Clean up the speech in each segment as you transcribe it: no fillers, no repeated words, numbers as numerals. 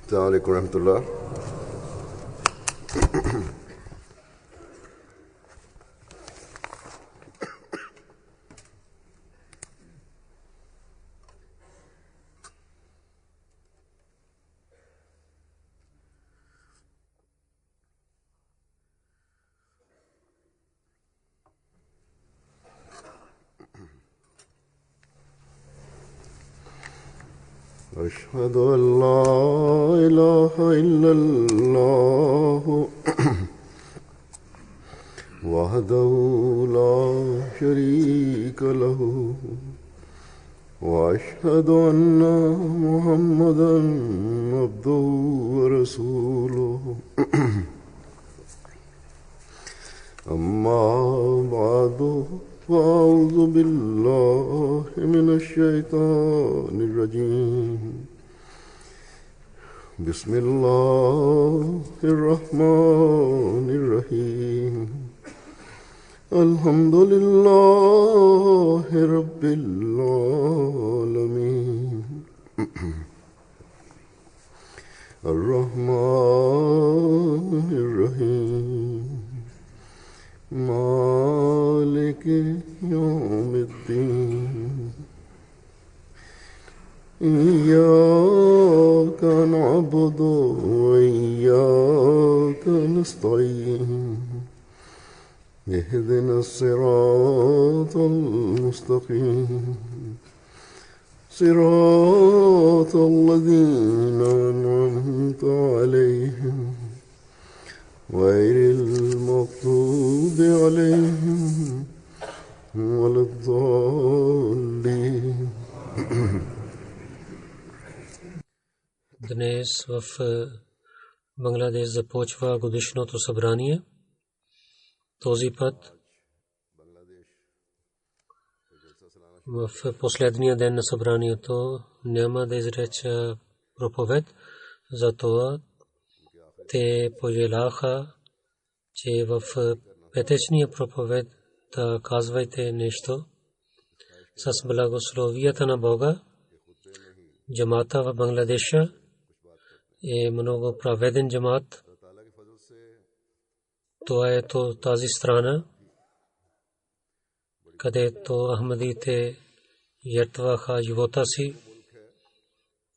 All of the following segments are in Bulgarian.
السلام عليكم ورحمة الله. أشهد أن لا إله إلا الله وحده لا شريك له وأشهد أن محمدا عبده ورسوله أما بعد فأعوذ بالله من الشيطان الرجيم بسم الله الرحمن الرحيم الحمد لله رب العالمين الرحمن الرحيم مالك يوم الدين إياك نعبد وإياك نستعين اهدنا الصراط المستقيم صراط الذين أنعمت عليهم غير المغضوب عليهم ولا الضالين. Днес в Бангладеш започва годишното събрание. Този път в последния ден на събранието няма да изреча проповед, затова те пожелаха, че в петъчния проповед да казвайте нещо с благословията на Бога. Джамата в Бангладеша е много праведен джамат. Това е тази страна, където ахмадите жертваха живота си.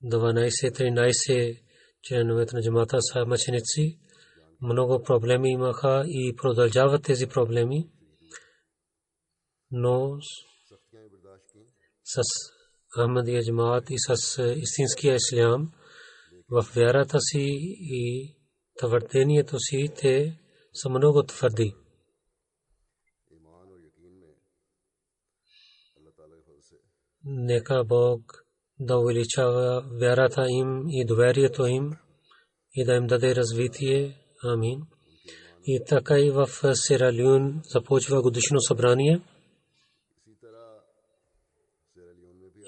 12-13 членовете на джамата са мъченици. Много проблеми имаха и продължават тези проблеми, но с Ахмадия джамат и с истинския ислям в вярата си и твърдението си те са много твърди. Нека Бог да увеличава вярата им и доверието им и да им даде развитие. Амин. И така и в Сиера Леон започва годишно събрание.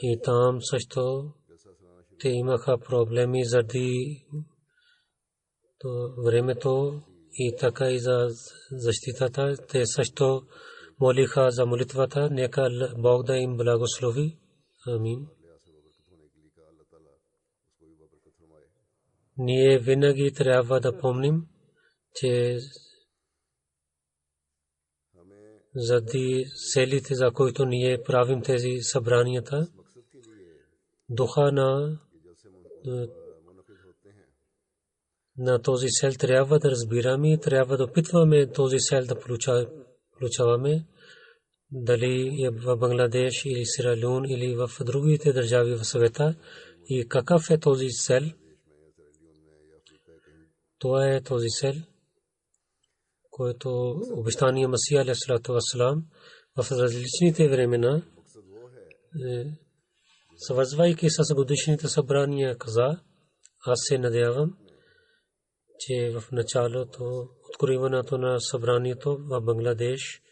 И там също те имаха проблеми заради времето и така и за защитата. Те също молиха за молитвата. Нека Бог да им благослови. Амин. Ние винаги трябва да помним, че заради целите, за които ние правим тези събранията, духа на този цел трябва да разбираме и трябва да опитваме този цел да получаваме. Дали е в Бангладеш или Сиера Леон или в другите държави в света. И какъв е този цел? Това е този цел, който обещания Масия алейхиссалату вассалам в различните времена, свързвайки с годишните събрания, каза: аз се надявам, че в началото, откриването на събранието в Бангладеш,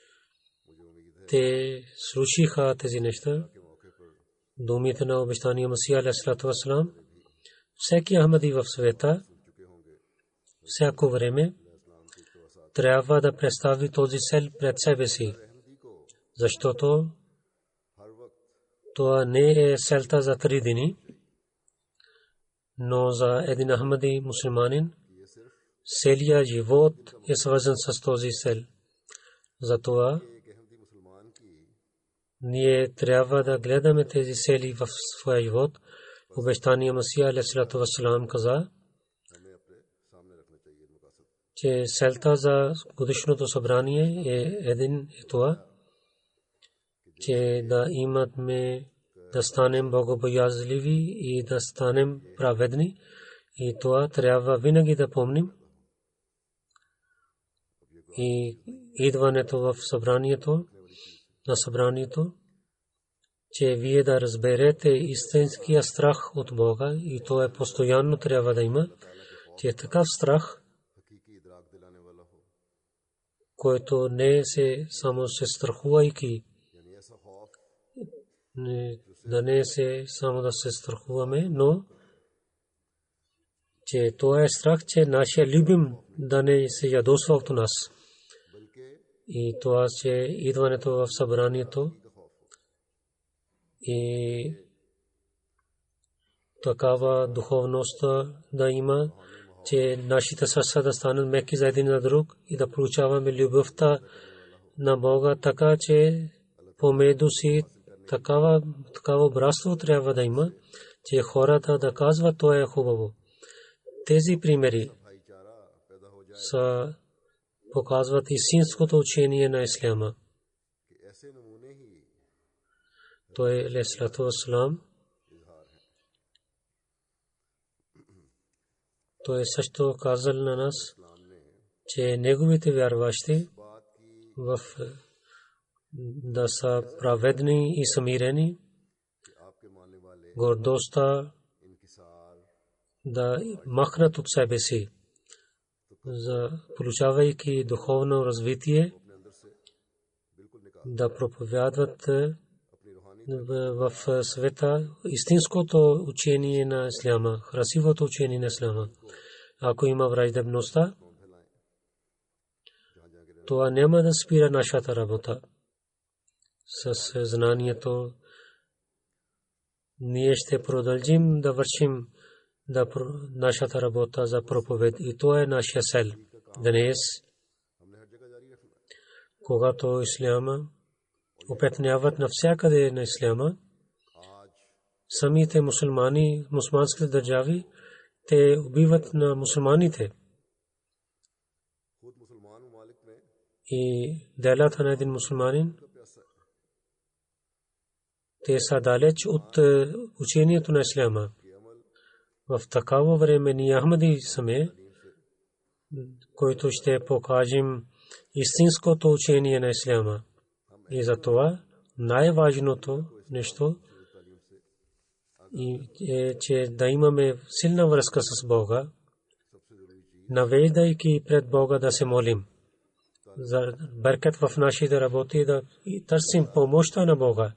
те слушаха тези неща, думите на обещания Масия алейхиссалату вассалам. Всеки ахмади в света, всяко време трябва да представи този цел пред себе си, защото това не е целта за 3 дни, но за един Ахмади мусулманин целият живот е свързан с този цел. Затова ние трябва да гледаме тези цели в своя живот. Обещания Масия алейхиссалату вассалам каза, че целта за годишното събрание е това, че да имаме, да станем богобоязливи и да станем праведни. И това трябва винаги да помним. И идването в събранието, на събранието, че вие да разберете истинския страх от Бога, и то е постоянно трябва да има, че такъв страх, който не се само се страхувайки, да не се само да се страхуваме, но че това е страх, че нашия любим да не се ядосва от нас. И това, че идването в събранието и такава духовност да има, че нашите сърца да станат меки за един на друг и да получаваме любовта на Бога, така че помежду си такава братство трябва да има, че хората да казват, това е хубаво. Тези примери показват истинското учение на исляма. Той алейхиссалату вассалам, той също казал на нас, че неговите вярващи да са праведни и смирени, гордостта да махнат от себе си, за получавайки духовно развитие, да проповядват в света истинското учение на исляма, красивото учение на исляма. Ако има враждебността, това няма да спира нашата работа. С знанието ние ще продължим да вършим нашата работа за проповед. И това е нашия цел. Днес, когато исляма опетняват навсякъде на исляма, самите мусулмани, мусулманските държави, те убиват на мусулманите. И делата на един мусулманин, те са далеч от учението на исляма. В такава време ние Ахмади сме, който ще покажем истинското учение на исляма. И за това най-важното нещо е, че да имаме силна връзка с Бога, навеждайки пред Бога да се молим за бъркат в нашите работи, да търсим помощта на Бога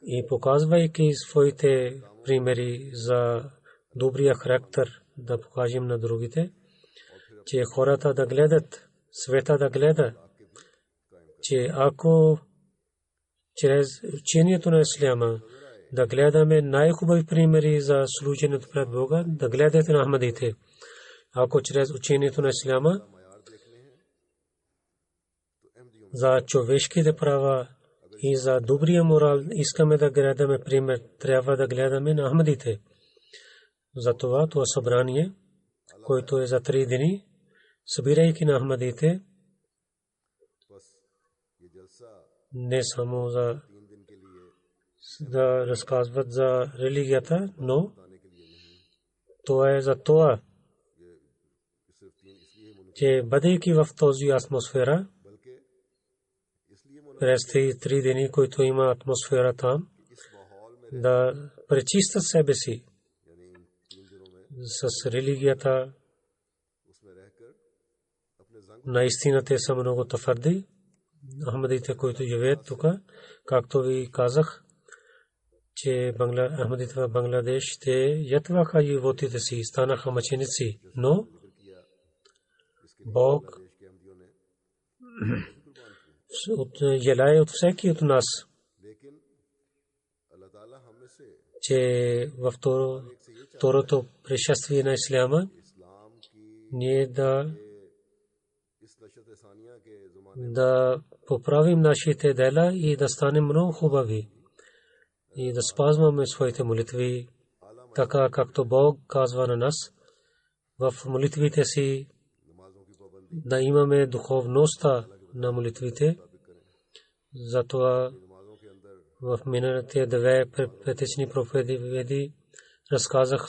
и показвайки своите примери за добрия характер да покажем на другите, че хората да гледат, света да гледа, че ако чрез учението на исляма да гледаме най-хубави примери за служенето пред Бога, да гледате на Ахмадите. Ако чрез учението на исляма за човешките права и за добрия морал искаме да гледаме пример, трябва да гледаме на Ахмадите. Затова това събрание, което е за 3 дни, събирайки на Ахмадите, не само за да разказват за религията, но това е за това, че бъдейки в този атмосфера, през 3 дни, които има атмосфера там, да пречистят себе си с религията. Наистина те са много твърди. Ахмадите, които живеят тук, както ви казах, че Ахмадите в Бангладеш те ятваха животите си, станаха мъченици, но Бог желае от всеки от нас, че в второто пришествие на исляма, ние да поправим нашите дела и да станем много хубави и да спазваме своите молитви, така както Бог казва на нас в молитвите си, да имаме духовността на молитвите. Затова в миналите две предишни проповеди разказах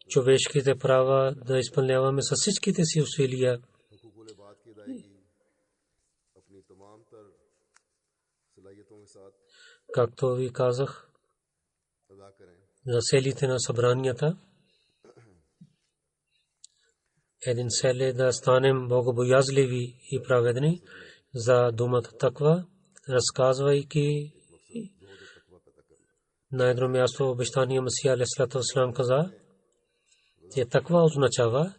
човешките права да изпълняваме с всичките си усилия. Както ви казах, за целите на събранията, един цел е да станем богобоязливи и праведни. За думата таква, разказвайки на едно място обещания Масия алейхиссалату вассалам каза, че таква означава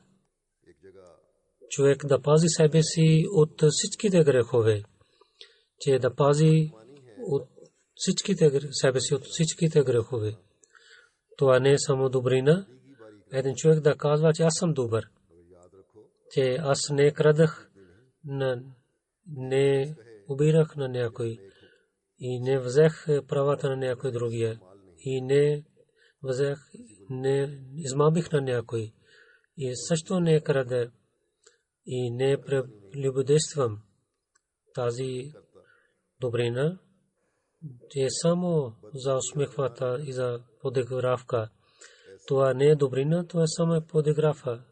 човек да пази себе си от всичките грехове, че да пази от себе си от всичките грехове. Това не е само добрина. Един човек да казва, че аз съм добър, че аз не крадах, не убирах на някой и не взех правата на някой другия и не измамих на някой и също не крада и не прелюбодействам. Тази добрина е само за усмихвата и за подигравка. Това не е добрина, това е само подигравка.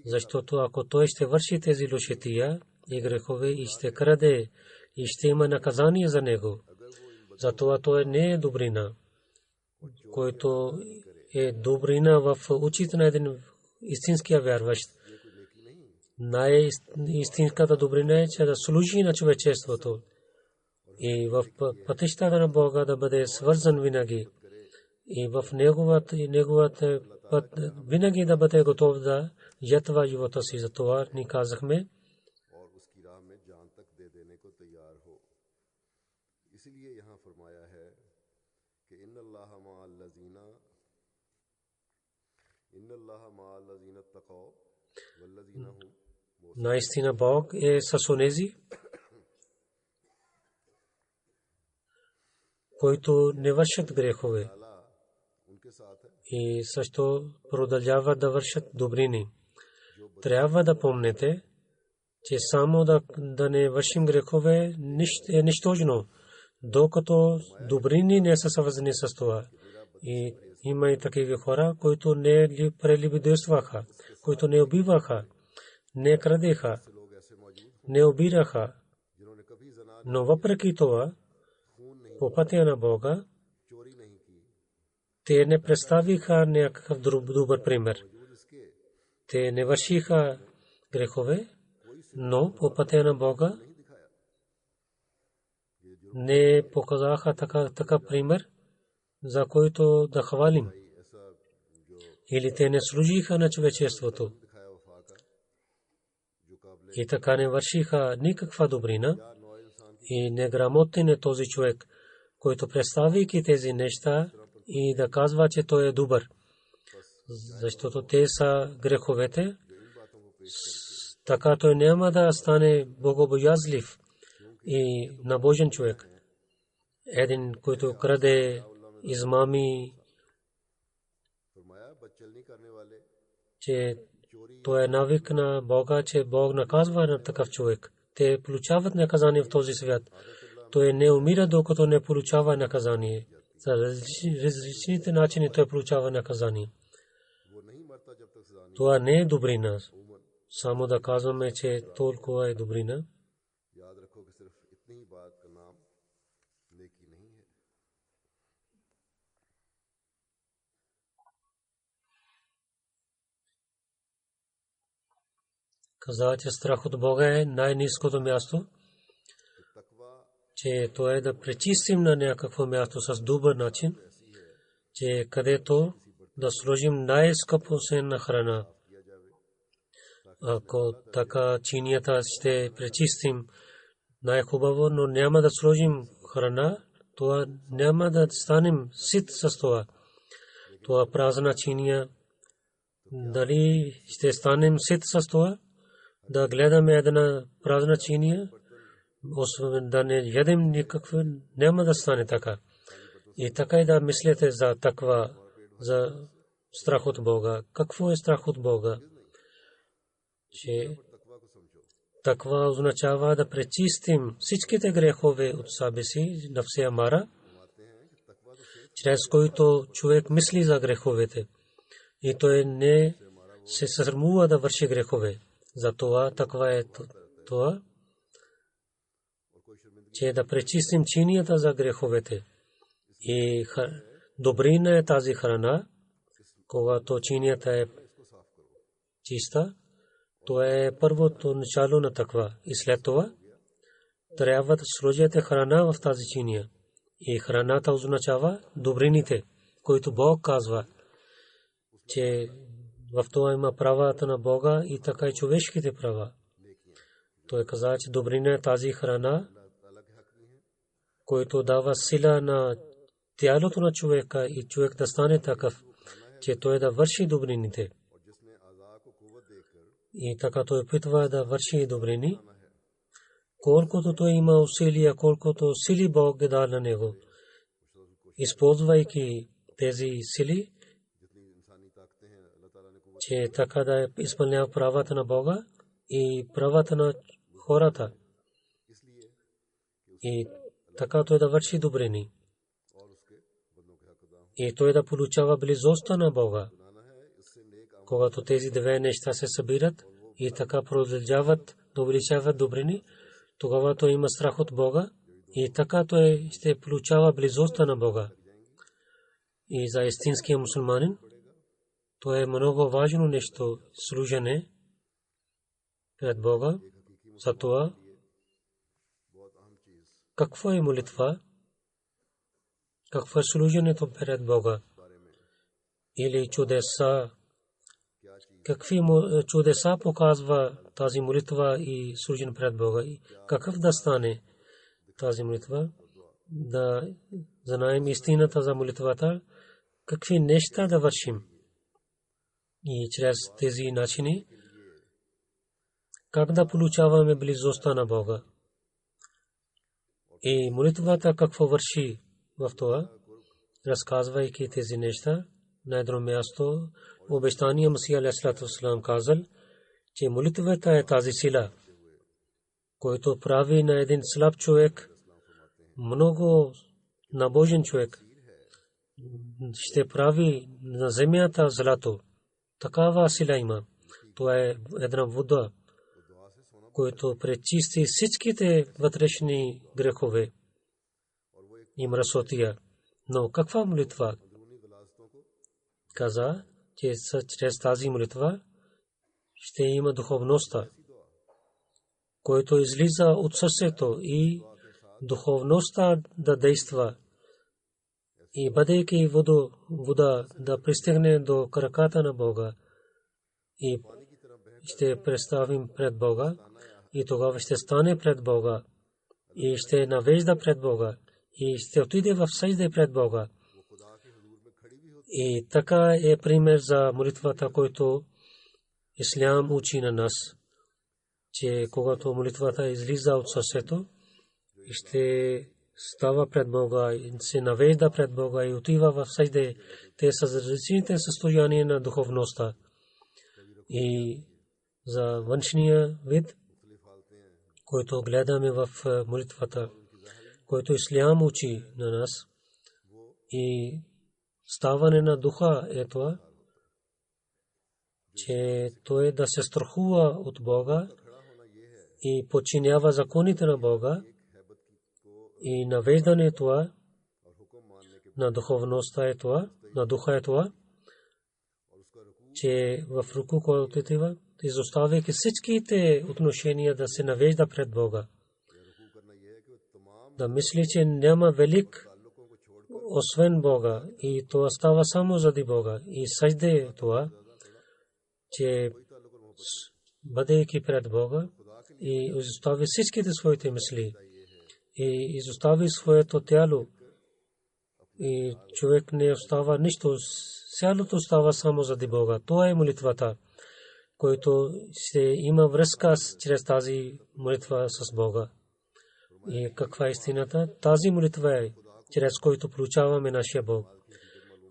Защото ако той ще върши тези лошития и грехове и ще краде и ще има наказание за него, затова той не е добрина, който е добрина в очите на един истинския вярващ. Най-истинската добрина е, че да служи на човечеството и в пътищата на Бога да бъде свързан винаги и в неговата път винаги да бъде готов да жертва живота си. За това ни казахме, наистина Бог е с онези, които не вършат грехове и също продължават да вършат добрини. Трябва да помните, че само да не вършим грехове е нищожно, докато добрини не са свързани с това. И има и такива хора, които не прелюбодействаха, които не убиваха, не крадеха, не убираха, но въпреки това, по пътя на Бога, те не представиха някакъв добър пример. Те не вършиха грехове, но по пътя на Бога не показаха така пример, за който да хвалим. Или те не служиха на човечеството и така не вършиха никаква добрина. И неграмотен е този човек, който представяйки тези неща и да казва, че той е добър, защото те са греховете, така той няма да стане богобоязлив и набожен човек. Един, който краде, измами, че той е навик на Бога, че Бог наказва на такъв човек. Те получават наказание в този свят. Той не умира, докато не получава наказание. За различните начини той получава наказание. Това не е добрина. Само да казваме, че толкова е добрина. Каза, че страх от Бога е най-ниското място, че то е да пречистим на някакво място с добър начин, че където да сложим най-скъпо ценна храна. Ако така чинията ще пречистим най-хубаво, но няма да сложим храна, това няма да станем сит с това. Това празна чиния, дали ще станем сит с това, да гледаме една празна чиния, освен да не ядем никакво, няма да стане така. И така и да мислите за таква, за страх от Бога. Какво е страх от Бога? Че таква означава да пречистим всичките грехове от себе си, нафсе амара, чрез който човек мисли за греховете. И той не се срамува да върши грехове. Затова таква е това, че да пречистим чинията за греховете. И добрина е тази храна, когато чинията е чиста. Това е първото начало на таква. И след това трябва да сложите храна в тази чиния. И храната означава добрините, които Бог казва, че в това има правата на Бога и така и човешките права. Той каза, че добрина е тази храна, който дава сила на тялото на човека и човек да стане такъв, че той да върши добрините. И така той опитва да върши добрини, колкото той има усилия, колкото сили Бог е дал на него. Използвайки тези сили, че така да изпълнява правата на Бога и правата на хората. И така той да върши добрини. И той да получава близостта на Бога. Когато тези две неща се събират и така продължават да увеличават добрини, тогава той има страх от Бога и така той ще получава близостта на Бога. И за истинския мусулманин, то е много важно нещо, служене пред Бога. За това, какво е молитва? Какво е служенето пред Бога? Или чудеса? Какви чудеса показва тази молитва и служен пред Бога? Какъв да стане тази молитва? Да знаем истината за молитвата, какви неща да вършим. И чрез тези начини, как да получаваме близостта на Бога. И молитвата какво върши в това, разказвайки тези неща, на едно място, обещания Масия алейхиссалату вассалам казал, че молитвата е тази сила, който прави на един слаб човек, много набожен човек, ще прави на земята злато. Такава сила има. Това е една вода, който пречисти всичките вътрешни грехове и мръсотия. Но каква молитва? Каза, че чрез тази молитва ще има духовността, който излиза от сърцето и духовността да действа. И бъдейки вода да пристигне до краката на Бога и ще представим пред Бога и тогава ще стане пред Бога и ще навежда пред Бога и ще отиде в съжда пред Бога. И така е пример за молитвата, който Ислям учи на нас, че когато молитвата излиза от сърцето, ще става пред Бога и се навежда пред Бога и отива в съжда. Те са различните състояния на духовността. И за външния вид, който гледаме в молитвата, който Ислям учи на нас, и ставане на духа е това, че той да се страхува от Бога и подчинява законите на Бога, и навеждане това на духовността е това, на духа е това, че в руку, който отива, изоставяйки всичките отношения да се навежда пред Бога. Да мисли, че няма велик освен Бога и това става само заради Бога. И съжда това, че бъдейки пред Бога и изостави всичките своите мисли и изостави своето тяло и човек не остава нищо, цялото остава само заради Бога. Това е молитвата, който ще има връзка чрез тази молитва с Бога. И каква е истината? Тази молитва е, чрез който получаваме нашия Бог.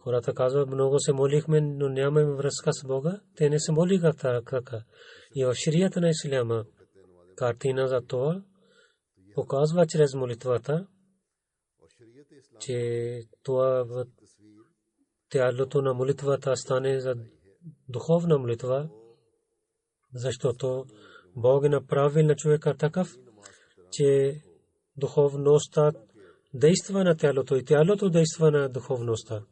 Хората казват, много се молихме, но нямаме връзка с Бога. Те не се молиха така. И в ширията на исляма картина за това показва чрез молитвата, че това тялото на молитвата стане за духовна молитва, защото Бог е направил на човека такъв, че духовността действа на тялото и тялото действа на духовността.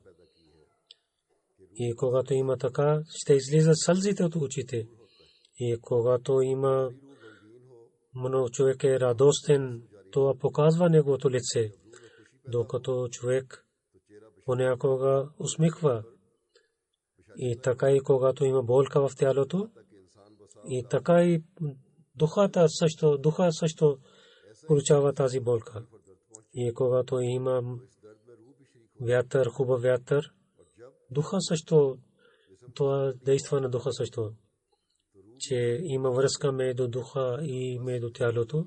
И когато има така, ще излизат сълзите от очите. И когато има много човек е радостен, това показва неговото лице. Докато човек понякога усмихва. И така и когато има болка в тялото, и така и духа също получава тази болка. И когато има вятър, хубав вятър, духа също, това действа на духа също, че има връзка между духа и между тялото.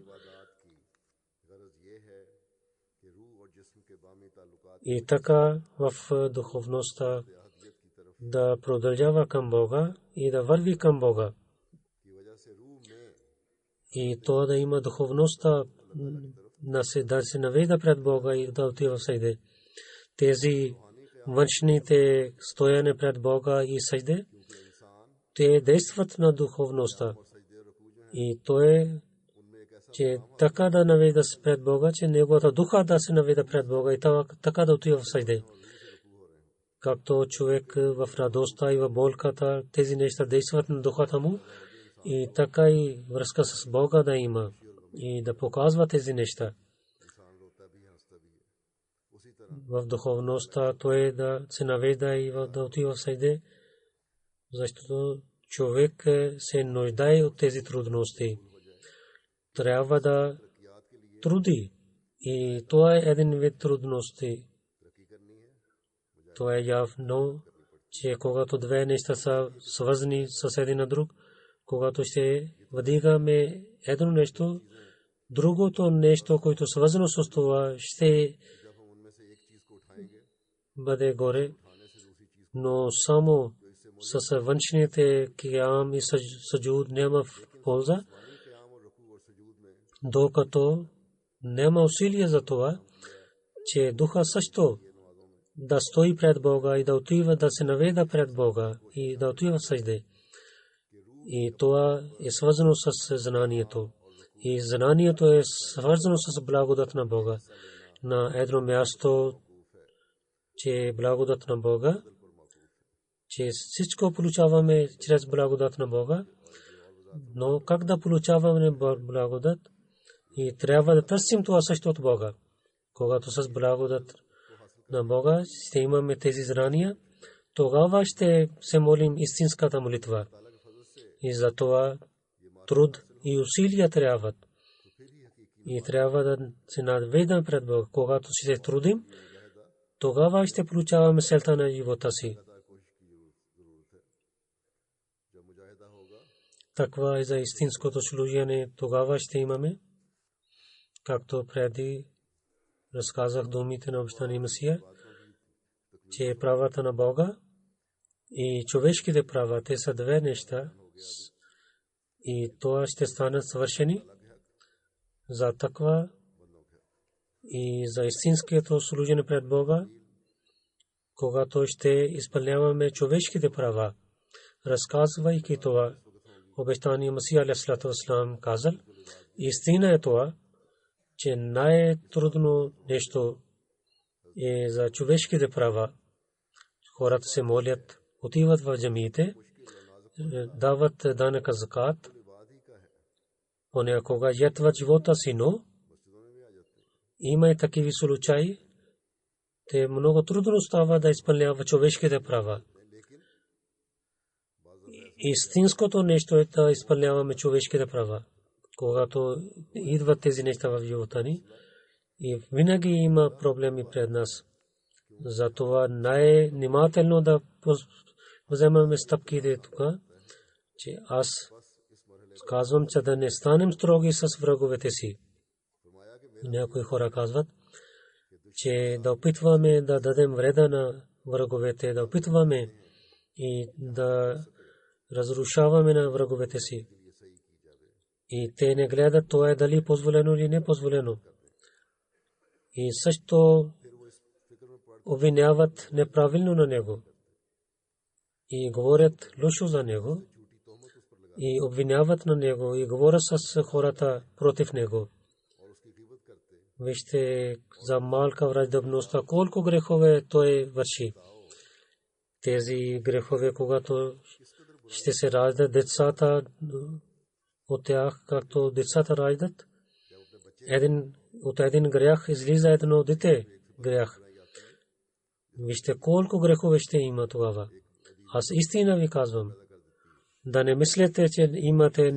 И така в духовността да продължава към Бога и да върви към Бога. И това да има духовността, да се наведа пред Бога и да отива в сайде. Тези външните стояне пред Бога и сайде, те действат на духовността. И то е, че така да наведа се пред Бога, че неговата духа да се наведа пред Бога и така да отива в сайде. Както човек в радостта и в болката, тези неща действат на духата му, и така и връзка с Бога да има и да показва тези неща. В духовността то е да се наведа и да отива в сайде, защото човек се нуждае от тези трудности. Трябва да труди. И това е един вид трудности. Това е явно, че когато две неща са свързани с един на друг, когато ще вдигаме едно нещо, другото нещо, което е свързано с това, ще бъде горе. Но само с външните киям и саджуд няма полза, докато няма усилие за това, че духа също да стои пред Бога и да отива да се наведа пред Бога и да отива в сайде. И това е свързано с знанието. И знанието е свързано с благодат на Бога. На едно място, че благодат на Бога, че всичко получаваме чрез благодат на Бога, но как да получаваме благодат? И трябва да търсим това също от Бога. Когато с благодат на Бога ще имаме тези знания, тогава ще се молим истинската молитва. И за това труд и усилия трябват. И трябва да се наведем пред Бога. Когато ще се трудим, тогава ще получаваме целта на живота си. Таква е за истинското служение, тогава ще имаме, както преди разказах думите на обещания Месия, че правата на Бога и човешките права, те са две неща, и това ще станат свършени за таква и за истинското служение пред Бога, когато ще изпълняваме човешките права. Разказвайки това, обещания Месия алейхиссалату вассалам казал, истина е това, че най-трудно нещо е за човешките права. Хората се молят, отиват в джамиите, дават данъка закат, понякога ятват живота си, но има и такива случаи, те много трудно става да изпълнява човешките права. Истинското нещо е да изпълняваме човешките права. Когато идват тези неща в живота ни, и винаги има проблеми пред нас. Затова най-внимателно да вземаме стъпките тук, че аз казвам, че да не станем строги с враговете си. Някои хора казват, че да опитваме да дадем вреда на враговете, да опитваме и да разрушаваме на враговете си. И те не гледат това е дали позволено или не позволено. И също обвиняват неправилно на него. И говорят лошо за него. И обвиняват на него. И говорят с хората против него. Вижте за малка враждебността, колко грехове той върши. Тези грехове, когато ще се раждат децата от тях, както децата раждат, от един грях излиза едно дете грях. Вижте колко грехове ще има тогава. Аз истина ви казвам. Да не мислите, че имате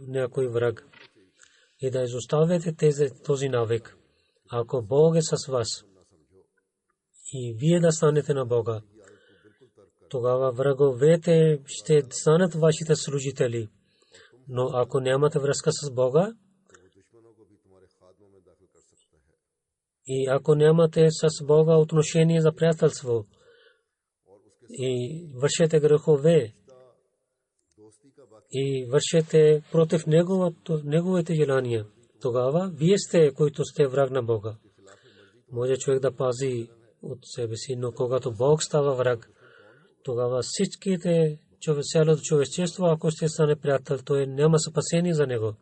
някой враг. И да изоставяте този навик. Ако Бог е с вас и вие да станете на Бога, тогава враговете ще станат вашите служители. Но ако нямате връзка с Бога и ако нямате с Бога отношение за приятелство и вършите грехове и вършите против неговите желания, тогава вие сте, които сте враг на Бога. Може човек да пази от себе си, но когато Бог става враг, тогава всичките цялото човечество, ако ще стане приятел, то няма спасение за него.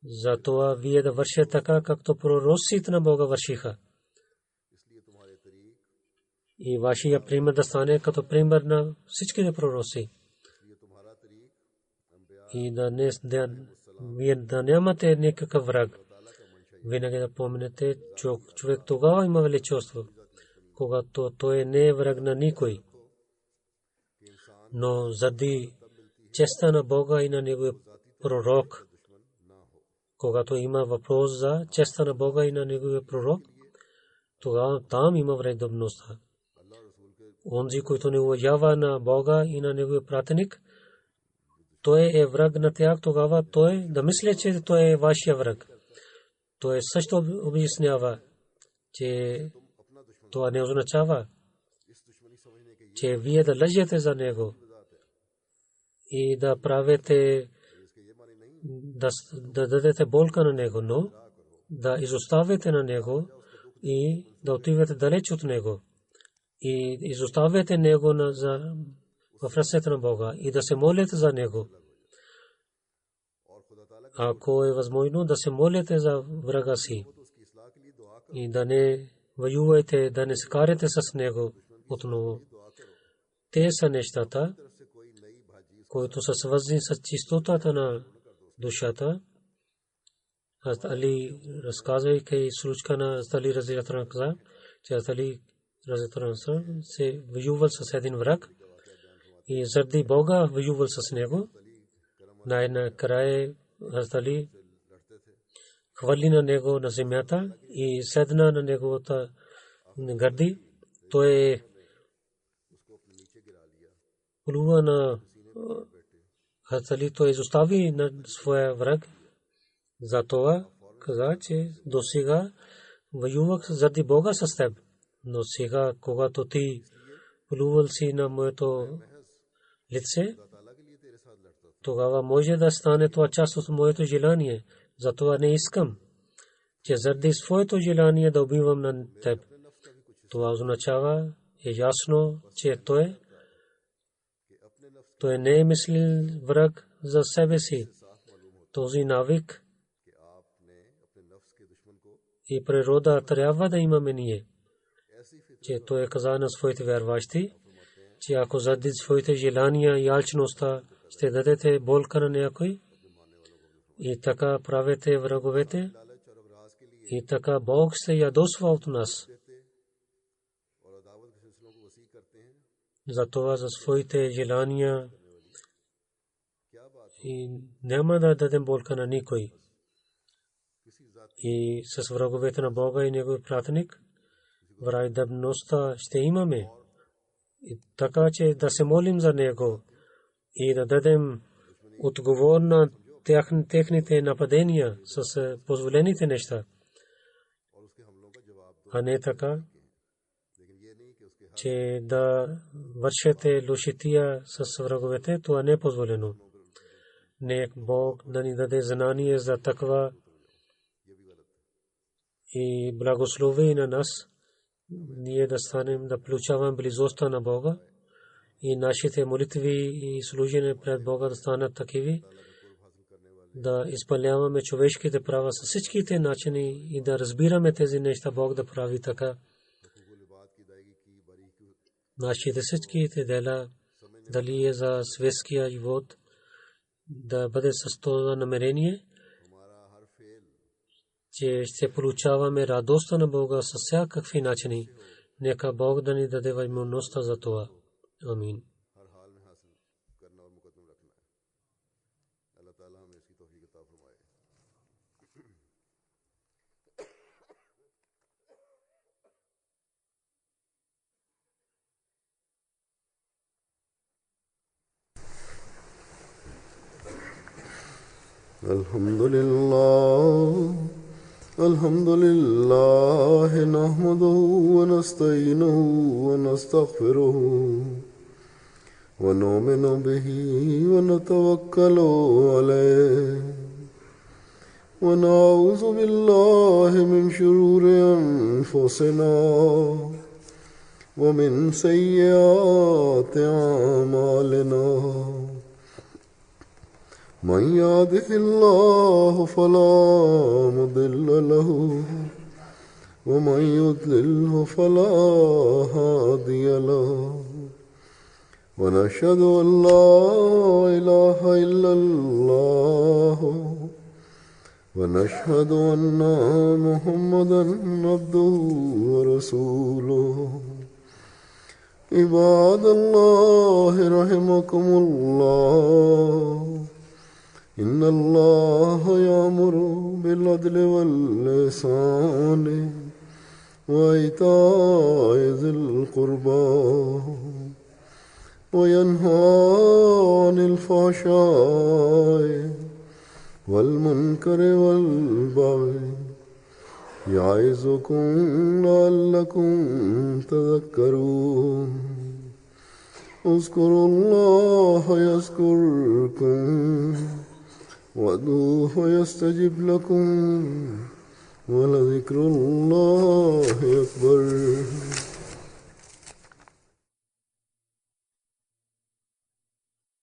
Затова вие да вършите така, както пророците на Бога вършиха. И вашия пример да стане като пример на всичките пророци. И вие да нямате никакъв враг. Винаги да помните, човек тогава има величество, когато той не е враг на никой. Но заради честа на Бога и на неговия пророк, когато има въпрос за честа на Бога и на неговия пророк, тогава там има враждебността. Онзи, който не уважава на Бога и на неговия пратеник, той е враг на тях, тогава той да мисли, че той е вашия враг. Той също обяснява, че това не означава, че вие да лъжете за него и да правите, да дадете болка на него, но да изоставите на него и да отивате далеч от него и изоставяте него в ръцете на Бога и да се молите за него. Ако е възможно да се молите за врага си и да не воювате, да не се карате с него отново. Те са нещата, които са свързани с чистотата на душата. Али, разказвайки случка на Али разиятелен каза, че Али разиятелен се воювал с един враг и заради Бога воювал с него. Най-накрая Али хвърли на него на земята и седна на неговата гърди. Той плува на Али, той изостави на своя враг. Затова каза, че досега воювах заради Бога с теб. Но сега, когато ти плувал си на моето лице, тогава може да стане това част от моето желание. Затова не искам, че заради своето желание да убивам на теб. Това означава ясно, че той не е мислил враг за себе си. Този навик и природа трябва да имаме ние. Че той каза на своите вярващи, че ако заради своите желания и алчността ще дадете болка на някой и така правите враговете и така Бог се ядосва от нас. Затова за своите желания и няма да дадем болка на никой. И с враговете на Бога и неговия пратеник враждебността ще имаме. И така че да се молим за него и да дадем отговор на техните нападения с позволените неща, а не така, че да вършите лошития с враговете, това не е позволено. Нека Бог да ни даде знание за таква и благослови на нас, ние да станем да получаваме близостта на Бога и нашите молитви и служения пред Бога да станат такива, да изпълняваме човешките права с всичките начини и да разбираме тези неща, Бог да прави така. Нашите всичките дела, дали е за светския живот, да бъде с това намерение, че ще получаваме радостта на Бога с всякакви начини. Нека Бог да ни даде възможността за това. Амин. الحمد لله نحمده ونستعينه ونستغفره ونؤمن به ونتوكل عليه ونعوذ بالله من شرور أنفسنا ومن سيئات أعمالنا من يهده الله فلا مضل له ومن يضلله فلا هادي له ونشهد أن لا إله إلا الله ونشهد أن محمدا عبده ورسوله عباد الله رحمكم الله إن الله يأمر بالعدل والإحسان وإيتاء ذي القربى وينهى عن الفحشاء والمنكر والبغي يعظكم لعلكم تذكرون اذكروا الله يذكركم وادعوه يستجب لكم ولذكر الله أكبر.